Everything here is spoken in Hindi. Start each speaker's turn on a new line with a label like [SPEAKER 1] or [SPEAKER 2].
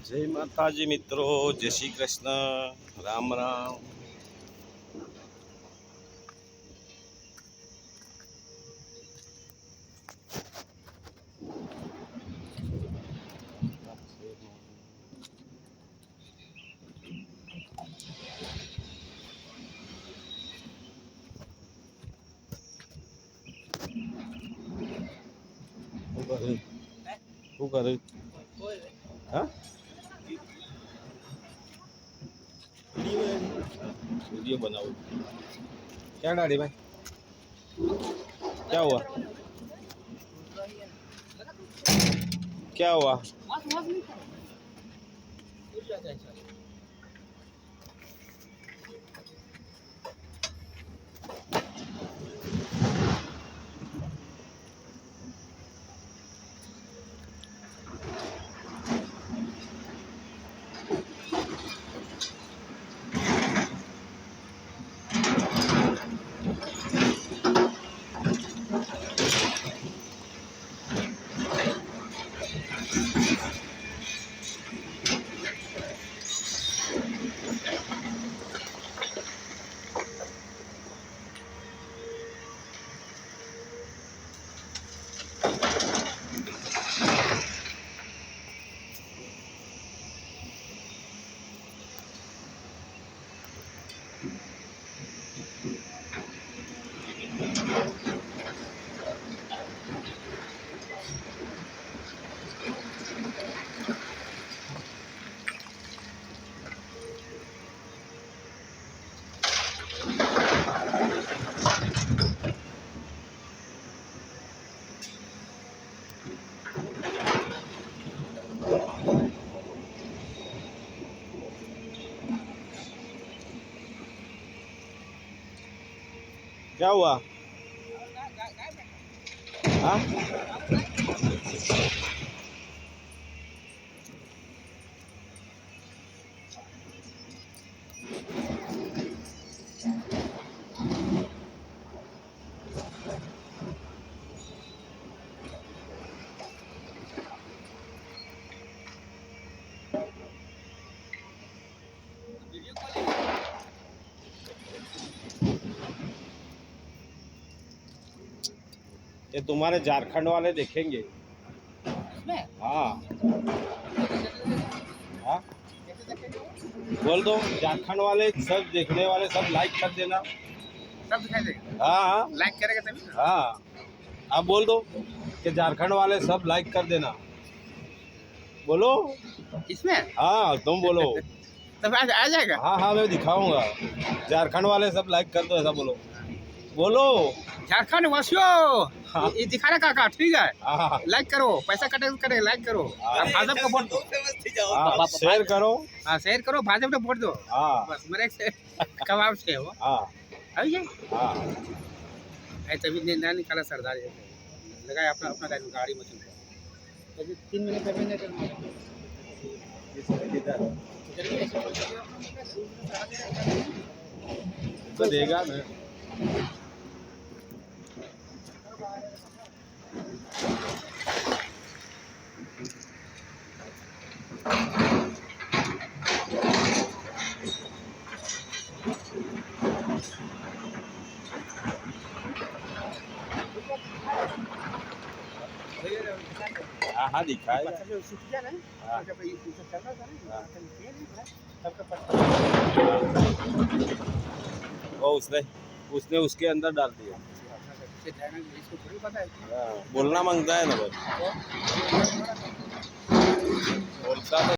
[SPEAKER 1] જય માતાજી મિત્રો, જય શ્રી કૃષ્ણ, રામ રામ। શું કરે? હા, वीडियो बनाओ। क्या गाड़ी भाई, क्या हुआ? क्या हुआ? क्या हुआ? हाँ, ये तुम्हारे झारखंड वाले देखेंगे। हाँ हाँ, बोल दो झारखंड वाले सब देखने वाले सब लाइक कर देना।
[SPEAKER 2] सब दिखाई देगा।
[SPEAKER 1] हाँ हाँ
[SPEAKER 2] लाइक करेगा तभी ना।
[SPEAKER 1] हाँ, आप बोल दो कि झारखंड वाले सब लाइक कर देना। बोलो
[SPEAKER 2] इसमें
[SPEAKER 1] हाँ, तुम बोलो।
[SPEAKER 2] तब आ जाएगा।
[SPEAKER 1] हाँ हाँ, मैं दिखाऊंगा। झारखंड वाले सब लाइक कर दो, ऐसा बोलो। बोलो
[SPEAKER 2] झारखंड वासियों,
[SPEAKER 1] हाँ।
[SPEAKER 2] ये दिखा रहा काका, ठीक है।
[SPEAKER 1] हाँ
[SPEAKER 2] लाइक करो, पैसा कटे तो करे, लाइक करो।
[SPEAKER 1] हाँ।
[SPEAKER 2] अब भाजपा को वोट दो।
[SPEAKER 1] हाँ, शेयर करो।
[SPEAKER 2] हाँ, शेयर करो, भाजपा को वोट दो।
[SPEAKER 1] हाँ
[SPEAKER 2] बस मेरे से कबाब से है वो।
[SPEAKER 1] हाँ
[SPEAKER 2] है ये
[SPEAKER 1] हाँ,
[SPEAKER 2] ऐसे भी ना निकाला सरदार ये लगाया अपना अपना गाड़ी में चल तो 3 महीने का महीने
[SPEAKER 1] तो देगा ना। हाँ हाँ, दिखाएगा। हाँ। वो उसने उसने उसके अंदर डाल दिया। हाँ, बोलना मांगता है ना भाई, बोलता तो